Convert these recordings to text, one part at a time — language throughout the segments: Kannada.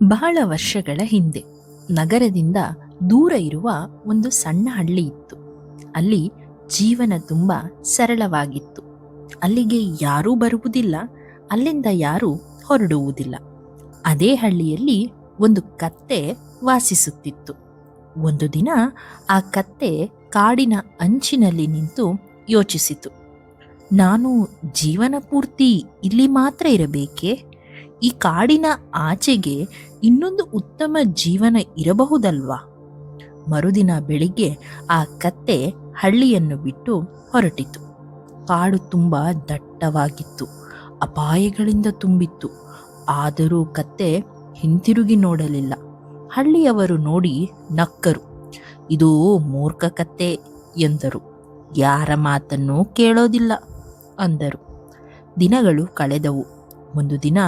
ಬಹಳ ವರ್ಷಗಳ ಹಿಂದೆ ನಗರದಿಂದ ದೂರ ಇರುವ ಒಂದು ಸಣ್ಣ ಹಳ್ಳಿ ಇತ್ತು. ಅಲ್ಲಿ ಜೀವನ ತುಂಬ ಸರಳವಾಗಿತ್ತು. ಅಲ್ಲಿಗೆ ಯಾರೂ ಬರುವುದಿಲ್ಲ, ಅಲ್ಲಿಂದ ಯಾರೂ ಹೊರಡುವುದಿಲ್ಲ. ಅದೇ ಹಳ್ಳಿಯಲ್ಲಿ ಒಂದು ಕತ್ತೆ ವಾಸಿಸುತ್ತಿತ್ತು. ಒಂದು ದಿನ ಆ ಕತ್ತೆ ಕಾಡಿನ ಅಂಚಿನಲ್ಲಿ ನಿಂತು ಯೋಚಿಸಿತು, ನಾನು ಜೀವನ ಪೂರ್ತಿ ಇಲ್ಲಿ ಮಾತ್ರ ಇರಬೇಕೇ? ಈ ಕಾಡಿನ ಆಚೆಗೆ ಇನ್ನೊಂದು ಉತ್ತಮ ಜೀವನ ಇರಬಹುದಲ್ವಾ? ಮರುದಿನ ಬೆಳಿಗ್ಗೆ ಆ ಕತ್ತೆ ಹಳ್ಳಿಯನ್ನು ಬಿಟ್ಟು ಹೊರಟಿತು. ಕಾಡು ತುಂಬ ದಟ್ಟವಾಗಿತ್ತು, ಅಪಾಯಗಳಿಂದ ತುಂಬಿತ್ತು. ಆದರೂ ಕತ್ತೆ ಹಿಂತಿರುಗಿ ನೋಡಲಿಲ್ಲ. ಹಳ್ಳಿಯವರು ನೋಡಿ ನಕ್ಕರು. ಇದು ಮೂರ್ಖ ಕತ್ತೆ ಎಂದರು. ಯಾರ ಮಾತನ್ನೂ ಕೇಳೋದಿಲ್ಲ ಅಂದರು. ದಿನಗಳು ಕಳೆದವು. ಒಂದು ದಿನ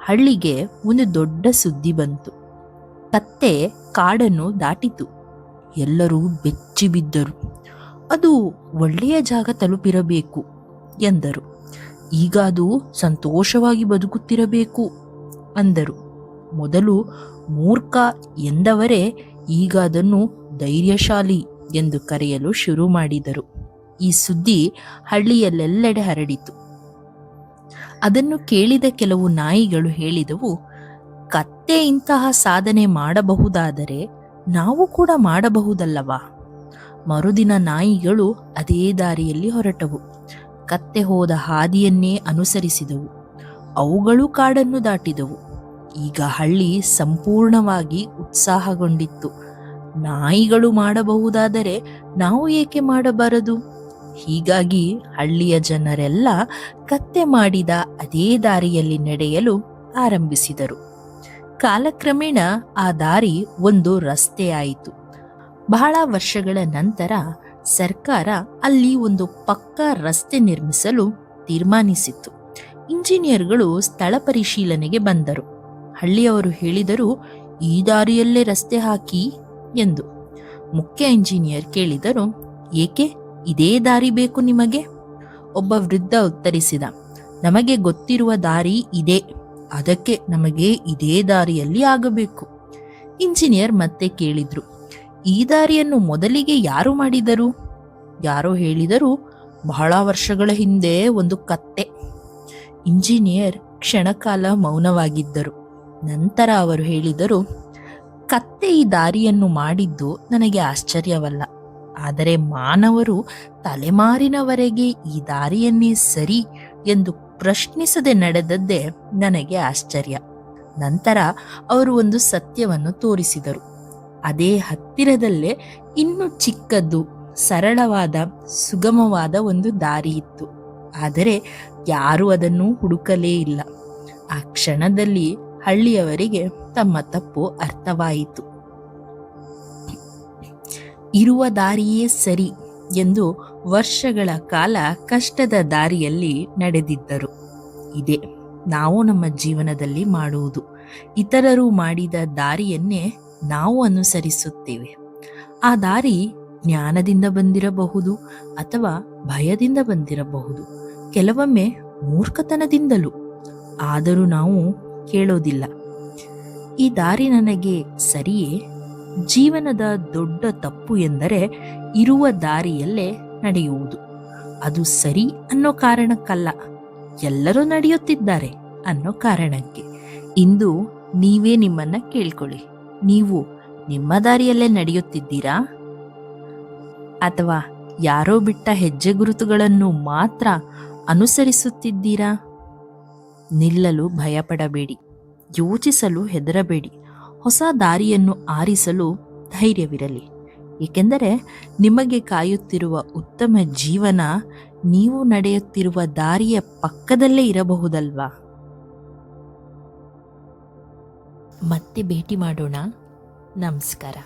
ಹಳ್ಳಿಗೆ ಒಂದು ದೊಡ್ಡ ಸುದ್ದಿ ಬಂತು. ಕತ್ತೆ ಕಾಡನ್ನು ದಾಟಿತು. ಎಲ್ಲರೂ ಬೆಚ್ಚಿ ಬಿದ್ದರು. ಅದು ಒಳ್ಳೆಯ ಜಾಗ ತಲುಪಿರಬೇಕು ಎಂದರು. ಈಗ ಅದು ಸಂತೋಷವಾಗಿ ಬದುಕುತ್ತಿರಬೇಕು ಅಂದರು. ಮೊದಲು ಮೂರ್ಖ ಎಂದವರೇ ಈಗ ಅದನ್ನು ಧೈರ್ಯಶಾಲಿ ಎಂದು ಕರೆಯಲು ಶುರು ಮಾಡಿದರು. ಈ ಸುದ್ದಿ ಹಳ್ಳಿಯಲ್ಲೆಲ್ಲೆಡೆ ಹರಡಿತು. ಅದನ್ನು ಕೇಳಿದ ಕೆಲವು ನಾಯಿಗಳು ಹೇಳಿದವು, ಕತ್ತೆ ಇಂತಹ ಸಾಧನೆ ಮಾಡಬಹುದಾದರೆ ನಾವು ಕೂಡ ಮಾಡಬಹುದಲ್ಲವಾ? ಮರುದಿನ ನಾಯಿಗಳು ಅದೇ ದಾರಿಯಲ್ಲಿ ಹೊರಟವು. ಕತ್ತೆ ಹೋದ ಹಾದಿಯನ್ನೇ ಅನುಸರಿಸಿದವು. ಅವುಗಳು ಕಾಡನ್ನು ದಾಟಿದವು. ಈಗ ಹಳ್ಳಿ ಸಂಪೂರ್ಣವಾಗಿ ಉತ್ಸಾಹಗೊಂಡಿತ್ತು. ನಾಯಿಗಳು ಮಾಡಬಹುದಾದರೆ ನಾವು ಏಕೆ ಮಾಡಬಾರದು? ಹೀಗಾಗಿ ಹಳ್ಳಿಯ ಜನರೆಲ್ಲ ಕತ್ತೆ ಮಾಡಿದ ಅದೇ ದಾರಿಯಲ್ಲಿ ನಡೆಯಲು ಆರಂಭಿಸಿದರು. ಕಾಲಕ್ರಮೇಣ ಆ ದಾರಿ ಒಂದು ರಸ್ತೆಯಾಯಿತು. ಬಹಳ ವರ್ಷಗಳ ನಂತರ ಸರ್ಕಾರ ಅಲ್ಲಿ ಒಂದು ಪಕ್ಕಾ ರಸ್ತೆ ನಿರ್ಮಿಸಲು ತೀರ್ಮಾನಿಸಿತು. ಇಂಜಿನಿಯರ್ಗಳು ಸ್ಥಳ ಪರಿಶೀಲನೆಗೆ ಬಂದರು. ಹಳ್ಳಿಯವರು ಹೇಳಿದರು, ಈ ದಾರಿಯಲ್ಲೇ ರಸ್ತೆ ಹಾಕಿ ಎಂದು. ಮುಖ್ಯ ಇಂಜಿನಿಯರ್ ಕೇಳಿದರು, ಏಕೆ ಇದೇ ದಾರಿ ಬೇಕು ನಿಮಗೆ? ಒಬ್ಬ ವೃದ್ಧ ಉತ್ತರಿಸಿದ, ನಮಗೆ ಗೊತ್ತಿರುವ ದಾರಿ ಇದೇ, ಅದಕ್ಕೆ ನಮಗೆ ಇದೇ ದಾರಿಯಲ್ಲಿ ಆಗಬೇಕು. ಇಂಜಿನಿಯರ್ ಮತ್ತೆ ಕೇಳಿದ್ರು, ಈ ದಾರಿಯನ್ನು ಮೊದಲಿಗೆ ಯಾರು ಮಾಡಿದರು? ಯಾರೋ ಹೇಳಿದರು, ಬಹಳ ವರ್ಷಗಳ ಹಿಂದೆ ಒಂದು ಕತ್ತೆ. ಇಂಜಿನಿಯರ್ ಕ್ಷಣಕಾಲ ಮೌನವಾಗಿದ್ದರು. ನಂತರ ಅವರು ಹೇಳಿದರು, ಕತ್ತೆ ಈ ದಾರಿಯನ್ನು ಮಾಡಿದ್ದು ನನಗೆ ಆಶ್ಚರ್ಯವಲ್ಲ, ಆದರೆ ಮಾನವರು ತಲೆಮಾರಿನವರೆಗೆ ಈ ದಾರಿಯನ್ನೇ ಸರಿ ಎಂದು ಪ್ರಶ್ನಿಸದೆ ನಡೆದದ್ದೇ ನನಗೆ ಆಶ್ಚರ್ಯ. ನಂತರ ಅವರು ಒಂದು ಸತ್ಯವನ್ನು ತೋರಿಸಿದರು. ಅದೇ ಹತ್ತಿರದಲ್ಲೇ ಇನ್ನೂ ಚಿಕ್ಕದ್ದು, ಸರಳವಾದ, ಸುಗಮವಾದ ಒಂದು ದಾರಿ ಇತ್ತು. ಆದರೆ ಯಾರೂ ಅದನ್ನು ಹುಡುಕಲೇ ಇಲ್ಲ. ಆ ಕ್ಷಣದಲ್ಲಿ ಹಳ್ಳಿಯವರಿಗೆ ತಮ್ಮ ತಪ್ಪು ಅರ್ಥವಾಯಿತು. ಇರುವ ದಾರಿಯೇ ಸರಿ ಎಂದು ವರ್ಷಗಳ ಕಾಲ ಕಷ್ಟದ ದಾರಿಯಲ್ಲಿ ನಡೆದಿದ್ದರು. ಇದೇ ನಾವು ನಮ್ಮ ಜೀವನದಲ್ಲಿ ಮಾಡುವುದು. ಇತರರು ಮಾಡಿದ ದಾರಿಯನ್ನೇ ನಾವು ಅನುಸರಿಸುತ್ತೇವೆ. ಆ ದಾರಿ ಜ್ಞಾನದಿಂದ ಬಂದಿರಬಹುದು ಅಥವಾ ಭಯದಿಂದ ಬಂದಿರಬಹುದು, ಕೆಲವೊಮ್ಮೆ ಮೂರ್ಖತನದಿಂದಲೂ. ಆದರೂ ನಾವು ಕೇಳೋದಿಲ್ಲ. ಈ ದಾರಿ ನನಗೆ ಸರಿಯೇ? ಜೀವನದ ದೊಡ್ಡ ತಪ್ಪು ಎಂದರೆ ಇರುವ ದಾರಿಯಲ್ಲೇ ನಡೆಯುವುದು. ಅದು ಸರಿ ಅನ್ನೋ ಕಾರಣಕ್ಕಲ್ಲ, ಎಲ್ಲರೂ ನಡೆಯುತ್ತಿದ್ದಾರೆ ಅನ್ನೋ ಕಾರಣಕ್ಕೆ. ಇಂದು ನೀವೇ ನಿಮ್ಮನ್ನ ಕೇಳ್ಕೊಳ್ಳಿ, ನೀವು ನಿಮ್ಮ ದಾರಿಯಲ್ಲೇ ನಡೆಯುತ್ತಿದ್ದೀರಾ ಅಥವಾ ಯಾರೋ ಬಿಟ್ಟ ಹೆಜ್ಜೆ ಗುರುತುಗಳನ್ನು ಮಾತ್ರ ಅನುಸರಿಸುತ್ತಿದ್ದೀರಾ? ನಿಲ್ಲಲು ಭಯಪಡಬೇಡಿ, ಯೋಚಿಸಲು ಹೆದರಬೇಡಿ, ಹೊಸ ದಾರಿಯನ್ನು ಆರಿಸಲು ಧೈರ್ಯವಿರಲಿ. ಏಕೆಂದರೆ ನಿಮಗೆ ಕಾಯುತ್ತಿರುವ ಉತ್ತಮ ಜೀವನ ನೀವು ನಡೆಯುತ್ತಿರುವ ದಾರಿಯ ಪಕ್ಕದಲ್ಲೇ ಇರಬಹುದಲ್ವಾ? ಮತ್ತೆ ಭೇಟಿ ಮಾಡೋಣ. ನಮಸ್ಕಾರ.